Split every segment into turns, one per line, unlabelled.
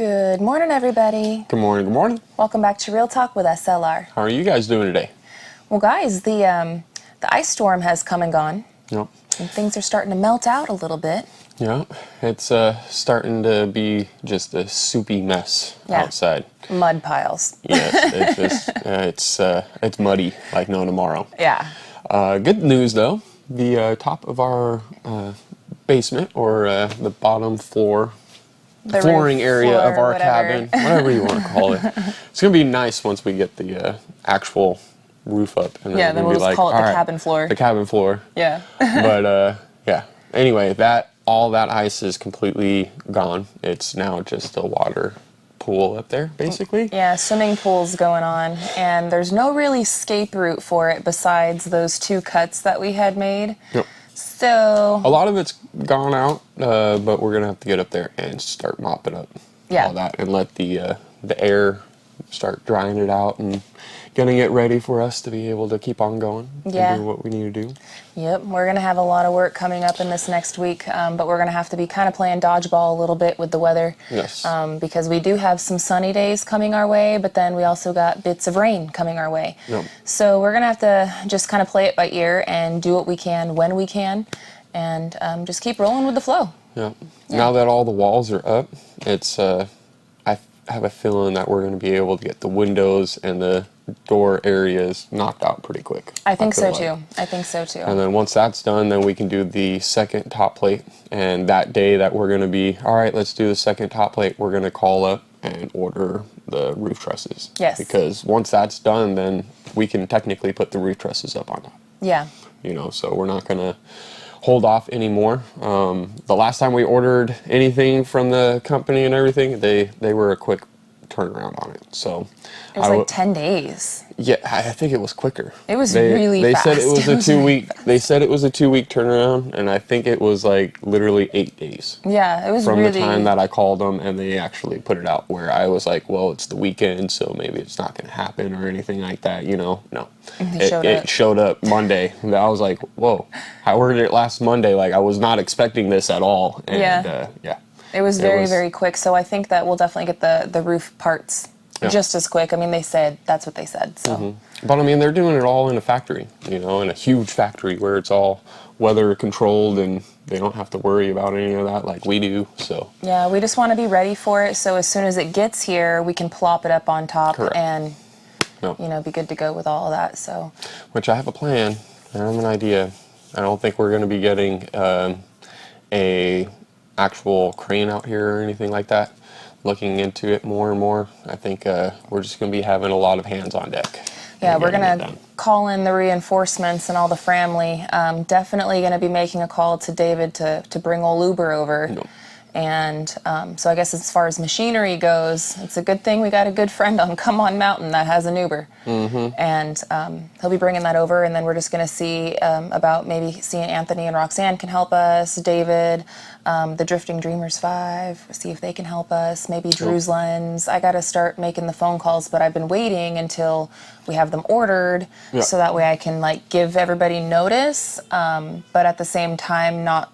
Good morning, everybody.
Good morning, good morning.
Welcome back to Real Talk with SLR.
How are you guys doing today?
Well, guys, the ice storm has come and gone.
Yep.
And things are starting to melt out a little bit.
Yeah, it's starting to be just a soupy mess outside.
Mud piles.
Yes, it's just it's muddy like no tomorrow.
Yeah.
Good news though, the top of our basement or the bottom floor. The flooring area of our cabin, whatever you want to call it. It's going to be nice once we get the actual roof up. And
then we'll just call it the cabin floor.
The cabin floor.
Yeah.
But, yeah. Anyway, all that ice is completely gone. It's now just a water pool up there, basically.
Yeah, swimming pool's going on, and there's no really escape route for it besides those 2 cuts that we had made.
Yep.
So
a lot of it's gone out, but we're gonna have to get up there and start mopping up all that and let the air start drying it out and getting it ready for us to be able to keep on going and do what we need to do.
Yep, we're going to have a lot of work coming up in this next week, but we're going to have to be kind of playing dodgeball a little bit with the weather.
Yes.
Because we do have some sunny days coming our way, but then we also got bits of rain coming our way.
Yep.
So we're going to have to just kind of play it by ear and do what we can when we can, and just keep rolling with the flow.
Yep. Now that all the walls are up, it's I have a feeling that we're going to be able to get the windows and the door areas knocked out pretty quick.
I think so too. I think so too.
And then once that's done, then we can do the second top plate. And that day that we're going to be, all right, let's do the second top plate, we're going to call up and order the roof trusses.
Yes.
Because once that's done, then we can technically put the roof trusses up on top.
Yeah.
You know, so we're not going to hold off anymore. The last time we ordered anything from the company and everything, they were a quick turnaround on it. So
it was like 10 days.
Yeah, I think it was quicker.
It was really fast.
They said it was a 2-week. They said it was a 2-week turnaround, and I think it was like literally 8 days.
Yeah, it was
from
really
the time that I called them, and they actually put it out. Where I was like, well, it's the weekend, so maybe it's not going to happen or anything like that. You know, no. It showed up Monday. And I was like, whoa! I ordered it last Monday. Like I was not expecting this at all. And, yeah.
It was very quick. So I think that we'll definitely get the roof parts just as quick. I mean, that's what they said. So.
Mm-hmm. But I mean, they're doing it all in a factory, you know, in a huge factory where it's all weather controlled and they don't have to worry about any of that like we do. So
yeah, we just want to be ready for it. So as soon as it gets here, we can plop it up on top and you know, be good to go with all of that. So
which I have a plan. I have an idea. I don't think we're going to be getting a actual crane out here or anything like that. Looking into it more and more, I think we're just going to be having a lot of hands on deck.
Yeah, we're going to call in the reinforcements and all the family. Definitely going to be making a call to David to bring old Uber over. Nope. And so I guess as far as machinery goes, it's a good thing we got a good friend on Come On Mountain that has an Uber. Mm-hmm. And he'll be bringing that over, and then we're just going to see about maybe seeing Anthony and Roxanne can help us, David, the Drifting Dreamers 5, see if they can help us, maybe Drew's Lens. I got to start making the phone calls, but I've been waiting until we have them ordered so that way I can like give everybody notice, but at the same time not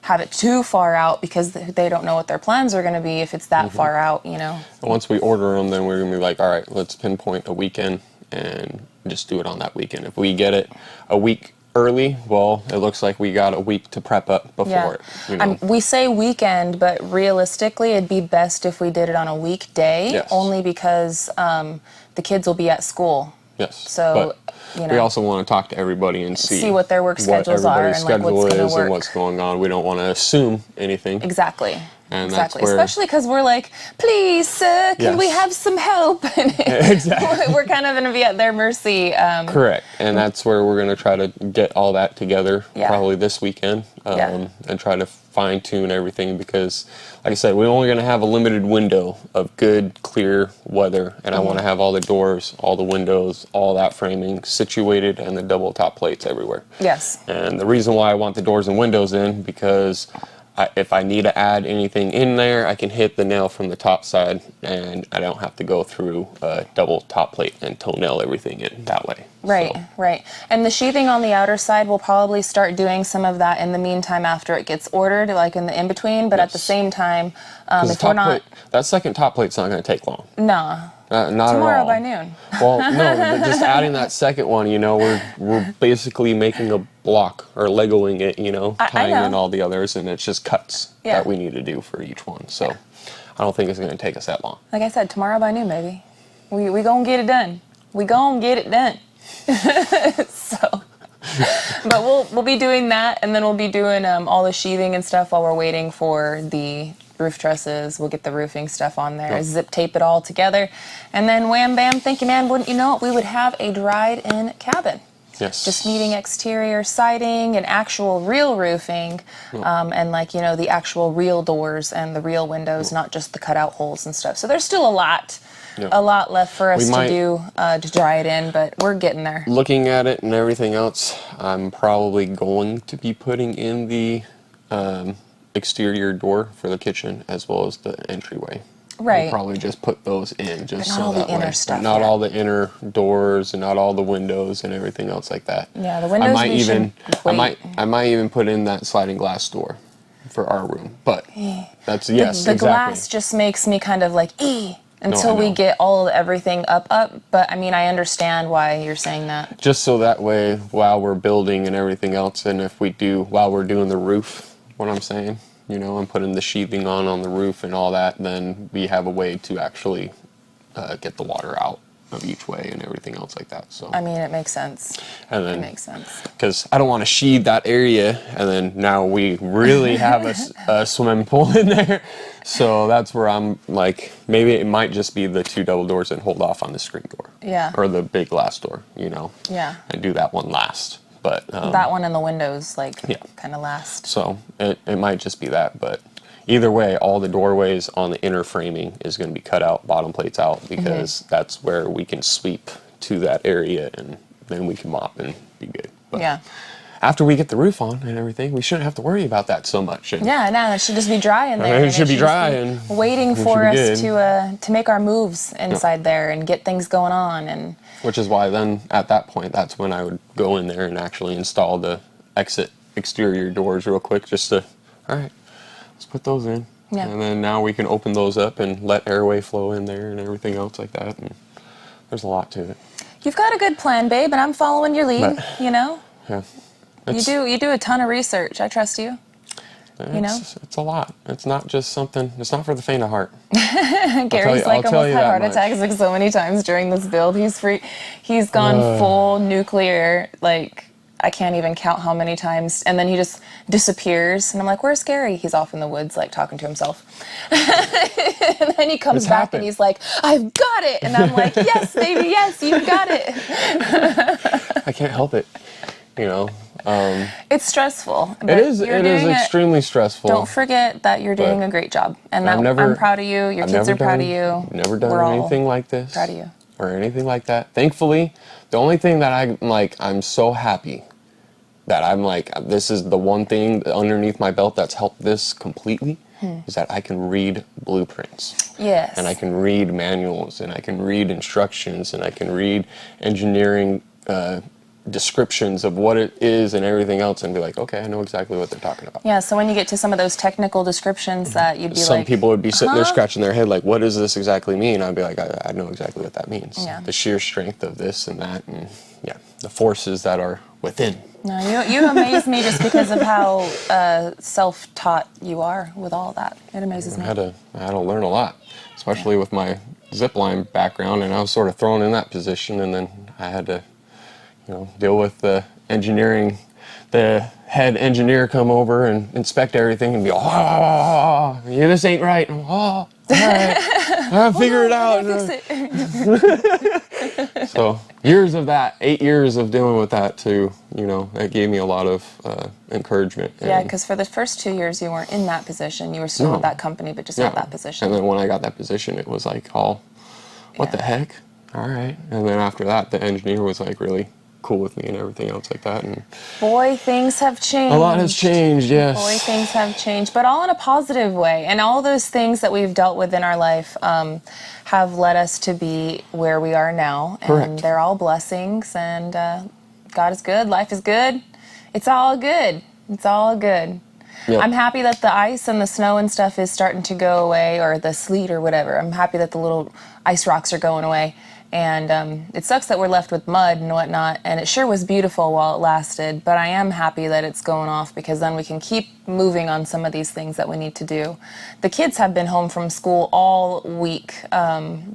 have it too far out because they don't know what their plans are going to be if it's that far out, you know.
And once we order them, then we're going to be like, all right, let's pinpoint a weekend and just do it on that weekend. If we get it a week early, well, it looks like we got a week to prep up before it. You know?
We say weekend, but realistically, it'd be best if we did it on a weekday, only because the kids will be at school.
Yes.
So,
you know, we also want to talk to everybody and see
what their work schedules are and like what's going to work
and what's going on. We don't want to assume anything.
Exactly.
And
exactly. Especially because we're like, please, sir, can we have some help?
Exactly.
We're kind of going to be at their mercy.
Correct. And that's where we're going to try to get all that together probably this weekend and try to fine tune everything because, like I said, we're only going to have a limited window of good, clear weather. And I want to have all the doors, all the windows, all that framing situated and the double top plates everywhere.
Yes.
And the reason why I want the doors and windows in because if I need to add anything in there, I can hit the nail from the top side, and I don't have to go through a double top plate and toenail everything in that way.
Right, right. And the sheathing on the outer side, we'll probably start doing some of that in the meantime after it gets ordered, like in the in-between. But at the same time, if we're not...
that second top plate's not going to take long.
Nah.
Not
Tomorrow
at all.
by noon.
Well, no, but just adding that second one, you know, we're basically making a block or Legoing it, you know, tying in all the others, and it's just cuts that we need to do for each one. So I don't think it's going to take us that long.
Like I said, tomorrow by noon, baby. We gonna get it done. We gonna get it done. So, but we'll be doing that, and then we'll be doing all the sheathing and stuff while we're waiting for the roof trusses. We'll get the roofing stuff on there, zip tape it all together, and then wham bam, thank you man, wouldn't you know it, we would have a dried in cabin.
Yes.
Just needing exterior siding and actual real roofing, and like, you know, the actual real doors and the real windows, not just the cutout holes and stuff. So there's still a lot left for us to do to dry it in, but we're getting there. Looking at it and everything else, I'm probably going to be putting in the exterior door for the kitchen as well as the entryway. Right. We'll probably just put those in just so that way. But not all the inner doors and not all the windows and everything else like that. Yeah, the windows I might even put in that sliding glass door for our room. But that's the glass just makes me kind of like until we get everything up. But I mean, I understand why you're saying that. Just so that way while we're building and everything else, and if we do while we're doing the roof, what I'm saying, you know, and putting the sheathing on the roof and all that, then we have a way to actually get the water out of each way and everything else like that. So I mean, it makes sense. And then, it makes sense. Because I don't want to sheathe that area, and then now we really have a swimming pool in there. So that's where I'm like, maybe it might just be the 2 double doors and hold off on the screen door. Yeah. Or the big glass door, you know. Yeah. And do that one last. But that one and the windows, like, kind of last. So it might just be that, but either way, all the doorways on the inner framing is going to be cut out, bottom plates out, because that's where we can sweep to that area, and then we can mop and be good. But after we get the roof on and everything, we shouldn't have to worry about that so much. And no, it should just be dry in there. It should be dry and waiting for us to make our moves inside there and get things going on. And which is why then at that point, that's when I would go in there and actually install the exterior doors real quick, just to, all right, let's put those in. Yeah. And then now we can open those up and let airway flow in there and everything else like that. And there's a lot to it. You've got a good plan, babe, and I'm following your lead, you know? Yeah. You do a ton of research. I trust you. You know? It's a lot. It's not just something, it's not for the faint of heart. Gary's like almost had heart attacks like so many times during this build. He's gone full nuclear, like I can't even count how many times, and then he just disappears, and I'm like, where's Gary? He's off in the woods, like, talking to himself. And then he comes back, and he's like, I've got it! And I'm like, yes, baby, yes, you've got it! I can't help it, you know? It's stressful. It is extremely stressful. Don't forget that you're doing a great job, and I'm proud of you. Your kids are proud of you. Never done anything like this. Proud of you. Or anything like that. Thankfully, the only thing that I'm so happy that I'm like, this is the one thing underneath my belt that's helped this completely, is that I can read blueprints. Yes. And I can read manuals, and I can read instructions, and I can read engineering descriptions of what it is and everything else, and be like, okay, I know exactly what they're talking about. Yeah, so when you get to some of those technical descriptions that you'd be some people would be sitting there scratching their head like, what does this exactly mean? I'd be like, I know exactly what that means. Yeah. The sheer strength of this and that, and the forces that are within. No, you amaze me just because of how self-taught you are with all that. It amazes me. I had to learn a lot, especially with my zipline background, and I was sort of thrown in that position, and then I had to deal with the engineering, the head engineer come over and inspect everything and be this ain't right. And, all right, I'll figure it out. So years of that, 8 years of dealing with that too, it gave me a lot of encouragement. Yeah, because for the first 2 years you weren't in that position. You were still with that company, but just not that position. And then when I got that position, it was like, what the heck? All right. And then after that, the engineer was like really
cool with me and everything else like that. And
boy, things have changed.
A lot has changed, yes.
Boy, things have changed, but all in a positive way. And all those things that we've dealt with in our life have led us to be where we are now. And
Correct.
They're all blessings, and God is good. Life is good. It's all good. It's all good.
Yep.
I'm happy that the ice and the snow and stuff is starting to go away, or the sleet or whatever. I'm happy that the little ice rocks are going away. And it sucks that we're left with mud and whatnot, and it sure was beautiful while it lasted, but I am happy that it's going off, because then we can keep moving on some of these things that we need to do. The kids have been home from school all week.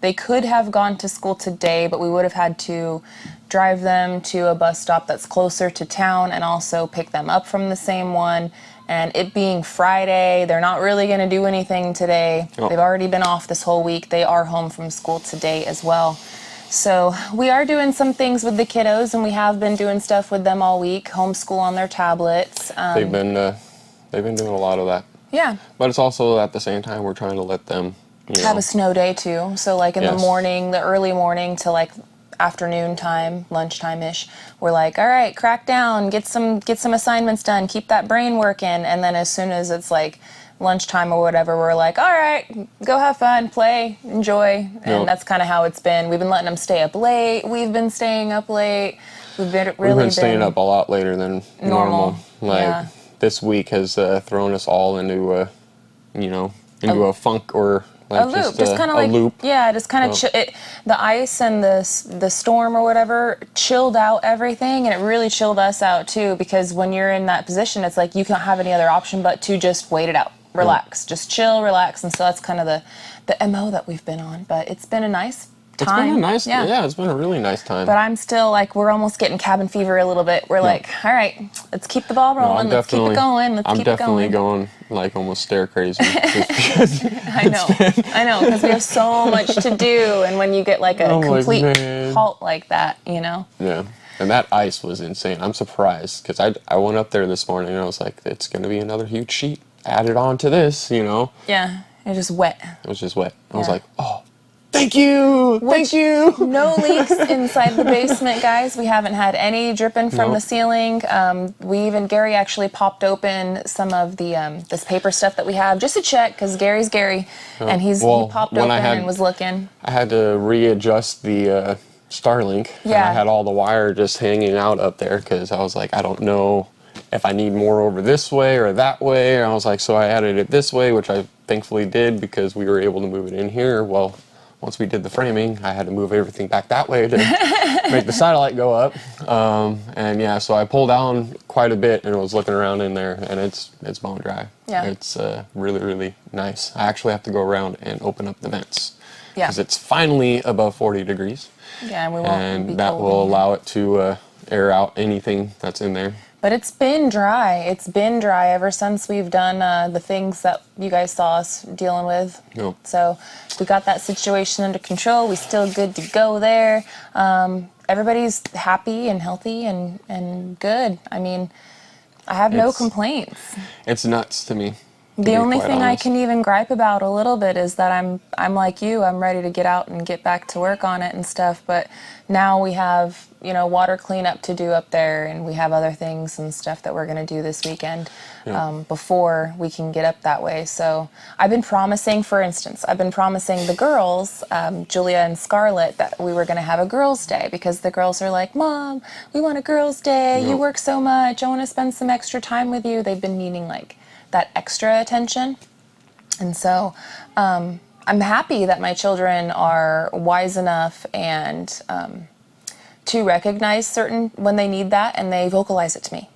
They could have gone to school today, but we would have had to drive them to a bus stop that's closer to town and also pick them up from the same one. And it being Friday, they're not really going to do anything today.
Oh.
They've already been off this whole week. They are home from school today as well. So we are doing some things with the kiddos, and we have been doing stuff with them all week, homeschool on their tablets.
They've been doing a lot of that.
Yeah.
But it's also at the same time we're trying to let them,
have a snow day too. So like in the morning, the early morning to like afternoon time, lunchtime-ish, we're like, all right, crack down, get some assignments done, keep that brain working. And then as soon as it's like lunchtime or whatever, we're like, all right, go have fun, play, enjoy. And that's kind of how it's been. We've been letting them stay up late. We've been staying up late. We've been
staying up a lot later than normal. Like this week has thrown us all into a funk, or like
a loop, just kind of like
loop.
Yeah, just kind of the ice and the storm or whatever chilled out everything, and it really chilled us out too, because when you're in that position, it's like you can't have any other option but to just wait it out, relax, just chill, relax. And so that's kind of the MO that we've been on. But it's been a nice time.
It's been a really nice time.
But I'm still like, we're almost getting cabin fever a little bit. We're like, all right, let's keep the ball rolling. Let's keep it going.
I'm definitely going like almost stare crazy. Just
I know, because we have so much to do, and when you get like a complete halt like that, Yeah.
And that ice was insane. I'm surprised, because I went up there this morning and I was like, it's going to be another huge sheet added on to this,
Yeah, it was just wet.
It was just wet. I was like, oh, thank you.
No leaks inside the basement, guys. We haven't had any dripping from the ceiling. Gary actually popped open some of the this paper stuff that we have just to check, because Gary's Gary, and he popped open and was looking.
I had to readjust the Starlink. And I had all the wire just hanging out up there, because I was like, I don't know if I need more over this way or that way. And I was like, so I added it this way, which I thankfully did, because we were able to move it in here. Well, once we did the framing, I had to move everything back that way to make the satellite go up. So I pulled down quite a bit and was looking around in there, and it's bone dry. Yeah. It's really, really nice. I actually have to go around and open up the vents, because it's finally above 40 degrees.
Yeah, and we won't be
that
cold
will allow it to air out anything that's in there.
But it's been dry. It's been dry ever since we've done the things that you guys saw us dealing with.
Yep.
So we got that situation under control. We're still good to go there. Everybody's happy and healthy and good. I mean, I have no complaints.
It's nuts to me.
The only thing I can even gripe about a little bit is that I'm like you. I'm ready to get out and get back to work on it and stuff. But now we have, water cleanup to do up there, and we have other things and stuff that we're going to do this weekend before we can get up that way. So I've been promising the girls, Julia and Scarlett, that we were going to have a girls' day, because the girls are like, Mom, we want a girls' day. You work so much. I want to spend some extra time with you. They've been needing that extra attention. And so I'm happy that my children are wise enough and to recognize when they need that, and they vocalize it to me.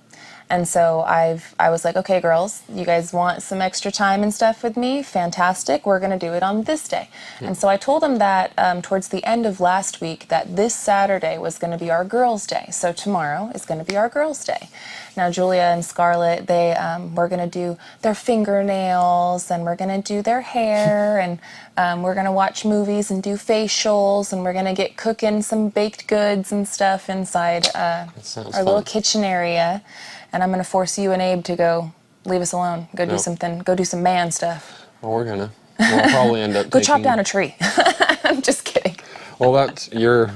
And so I was like, okay, girls, you guys want some extra time and stuff with me? Fantastic. We're going to do it on this day. Yeah. And so I told them that towards the end of last week, that this Saturday was going to be our girls' day. So tomorrow is going to be our girls' day. Now, Julia and Scarlett, we're going to do their fingernails, and we're going to do their hair, and we're going to watch movies and do facials, and we're going to get cooking some baked goods and stuff inside our little kitchen area. And I'm going to force you and Abe to go leave us alone. Go do something. Go do some man stuff.
Well, we'll probably end up
go chop down a tree. I'm just kidding.
Well, you're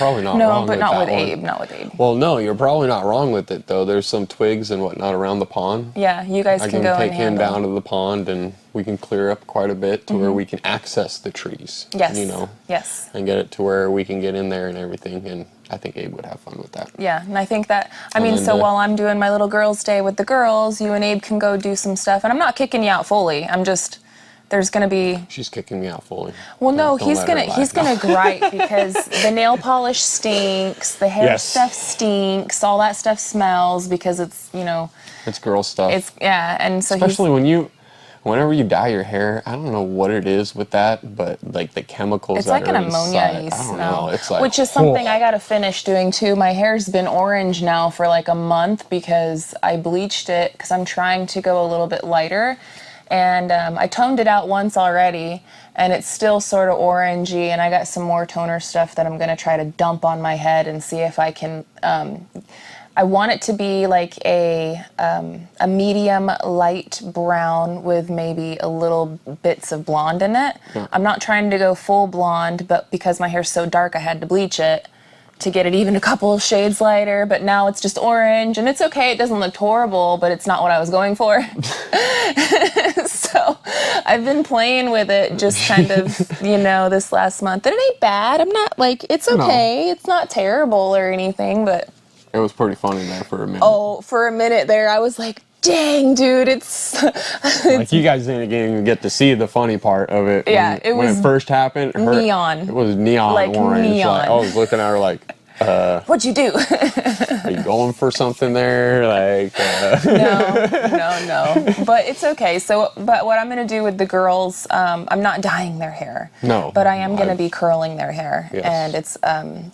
probably not
no,
wrong
but
with
not
that
with
one.
Abe. Not with Abe.
Well, no, you're probably not wrong with it though. There's some twigs and whatnot around the pond.
Yeah, you guys can go and
take him
handle.
down to the pond, and we can clear up quite a bit to where we can access the trees.
Yes.
You know.
Yes.
And get it to where we can get in there and everything, and I think Abe would have fun with that.
Yeah, and I think that, I mean, so while I'm doing my little girls' day with the girls, you and Abe can go do some stuff, and I'm not kicking you out fully. I'm just, there's gonna be.
She's kicking me out fully.
Well, no, he's gonna gripe because the nail polish stinks, the hair stuff stinks, all that stuff smells because it's, you know.
It's girl stuff.
And so
especially whenever you dye your hair, I don't know what it is with that, but like the chemicals
it's
that
like
are
an ammonia-y
inside, I don't
smell,
know. It's like,
which is something I gotta finish doing too. My hair's been orange now for like a month because I bleached it because I'm trying to go a little bit lighter, and I toned it out once already, and it's still sort of orangey, and I got some more toner stuff that I'm gonna try to dump on my head and see if I can. I want it to be like a medium light brown with maybe a little bits of blonde in it. Yeah. I'm not trying to go full blonde, but because my hair's so dark, I had to bleach it to get it even a couple of shades lighter, but now it's just orange, and it's okay. It doesn't look horrible, but it's not what I was going for. So I've been playing with it just kind of, this last month. And it ain't bad. I'm not like, it's okay. No. It's not terrible or anything, but...
It was pretty funny there for a minute.
Oh, for a minute there, I was like, dang, dude, it's
like you guys didn't even get to see the funny part of it.
Yeah,
when it first happened.
Neon.
It was neon
like
orange.
Neon.
Like, I was looking at her like,
what'd you do?
Are you going for something there? Like,
No. But it's okay. But what I'm going to do with the girls, I'm not dyeing their hair.
No.
But I am going to be curling their hair.
Yes.
And it's,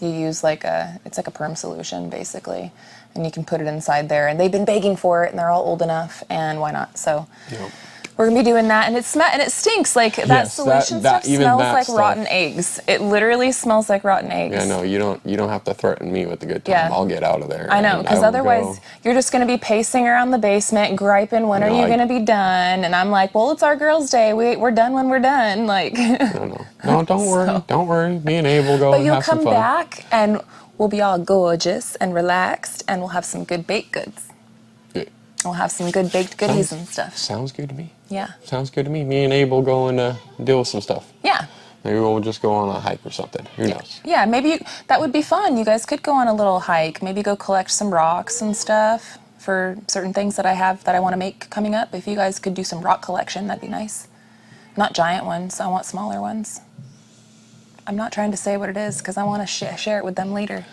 you use it's like a perm solution, basically. And you can put it inside there. And they've been begging for it, and they're all old enough, and why not? So... Yep. We're gonna be doing that, and it stinks. Like that solution stuff smells like rotten eggs. It literally smells like rotten eggs.
Yeah, no, you don't have to threaten me with a good time. Yeah. I'll get out of there.
I know, because otherwise you're just gonna be pacing around the basement, griping, when are you gonna be done? And I'm like, well, it's our girls' day. We're done when we're done. Like.
No, don't worry. Me and Abe will go and have some fun.
But you'll come back, and we'll be all gorgeous and relaxed, and we'll have some good baked goods. Yeah. We'll have some good baked goodies and stuff.
Sounds good to me.
Yeah.
Sounds good to me. Me and Abe will go and deal with some stuff.
Yeah.
Maybe we'll just go on a hike or something. Who knows?
Yeah, maybe that would be fun. You guys could go on a little hike. Maybe go collect some rocks and stuff for certain things that I have that I want to make coming up. If you guys could do some rock collection, that'd be nice. Not giant ones. I want smaller ones. I'm not trying to say what it is because I want to share it with them later.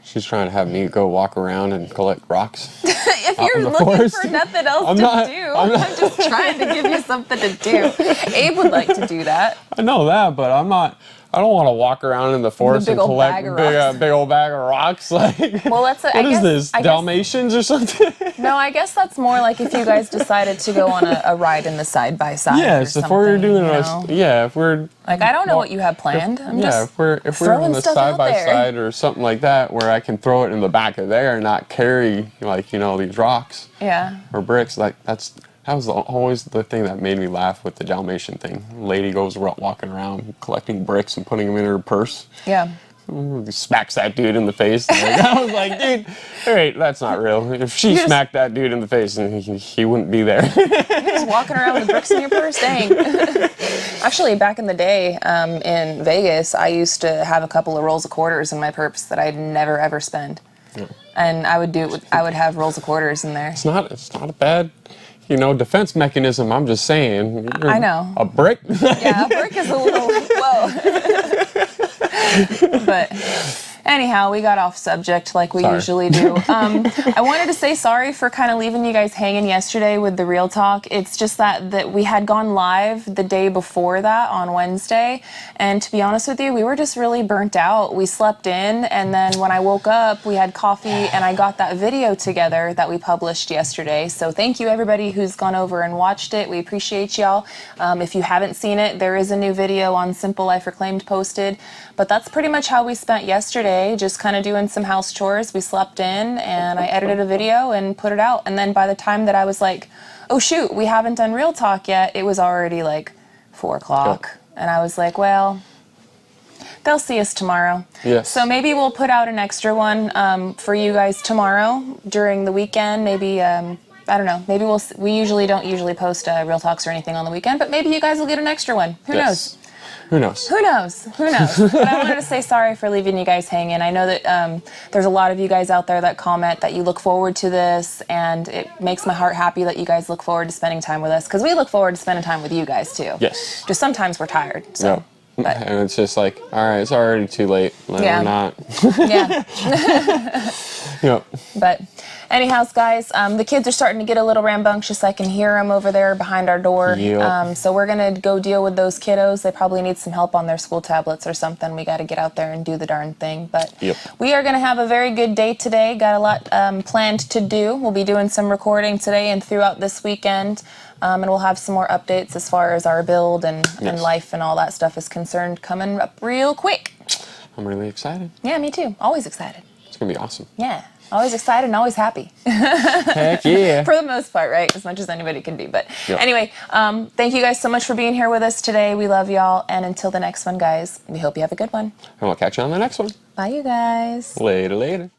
She's trying to have me go walk around and collect rocks.
If you're looking for nothing else to do, I'm just trying to give you something to do. Abe would like to do that.
I know that, but I'm not. I don't want to walk around in the forest and collect big old bag of rocks. Like,
well, what is
this? Dalmatians or something?
No, I guess that's more like if you guys decided to go on a ride in the side by side.
Yes, if we're doing if we're
like, I don't know what you have planned.
If we're doing the side by side or something like that, where I can throw it in the back of there and not carry these rocks.
Yeah.
Or bricks. Like that was always the thing that made me laugh with the Dalmatian thing. Lady goes walking around collecting bricks and putting them in her purse.
Yeah.
Smacks that dude in the face. I was like, dude, wait, that's not real. If she smacked that dude in the face, he wouldn't be there.
You're just walking around with bricks in your purse? Dang. Actually, back in the day in Vegas, I used to have a couple of rolls of quarters in my purse that I'd never, ever spend. Yeah. And I would I would have rolls of quarters in there. It's not
a bad... defense mechanism, I'm just saying.
I know.
A brick?
Yeah, a brick is a little, whoa. But anyhow, we got off subject like we usually do. I wanted to say sorry for kind of leaving you guys hanging yesterday with the real talk. It's just that we had gone live the day before that on Wednesday. And to be honest with you, we were just really burnt out. We slept in, and then when I woke up, we had coffee, and I got that video together that we published yesterday. So thank you, everybody who's gone over and watched it. We appreciate y'all. If you haven't seen it, there is a new video on Simple Life Reclaimed posted. But that's pretty much how we spent yesterday, just kind of doing some house chores. We slept in, and I edited a video and put it out. And then by the time that I was like, oh shoot, we haven't done Real Talk yet, it was already like 4 o'clock. And I was like, well, they'll see us tomorrow.
Yes.
So maybe we'll put out an extra one for you guys tomorrow during the weekend. Maybe I don't know. Maybe we usually don't post Real Talks or anything on the weekend, but maybe you guys will get an extra one. Who knows?
Who knows?
Who knows? Who knows? But I wanted to say sorry for leaving you guys hanging. I know that there's a lot of you guys out there that comment that you look forward to this, and it makes my heart happy that you guys look forward to spending time with us, because we look forward to spending time with you guys too.
Yes.
Just sometimes we're tired. So.
Yep. But. And it's just like, all right, it's already too late. Like,
yeah.
We're not.
Yeah.
Yep.
But anyhow, guys, the kids are starting to get a little rambunctious. I can hear them over there behind our door.
Yep.
So we're going to go deal with those kiddos. They probably need some help on their school tablets or something. We got to get out there and do the darn thing. But we are going to have a very good day today. Got a lot planned to do. We'll be doing some recording today and throughout this weekend. And we'll have some more updates as far as our build and life and all that stuff is concerned coming up real quick.
I'm really excited.
Yeah, me too. Always excited.
It's going to be awesome.
Yeah. Always excited and always happy.
Heck yeah.
For the most part, right? As much as anybody can be. But anyway, thank you guys so much for being here with us today. We love y'all. And until the next one, guys, we hope you have a good one.
And we'll catch you on the next one.
Bye, you guys.
Later.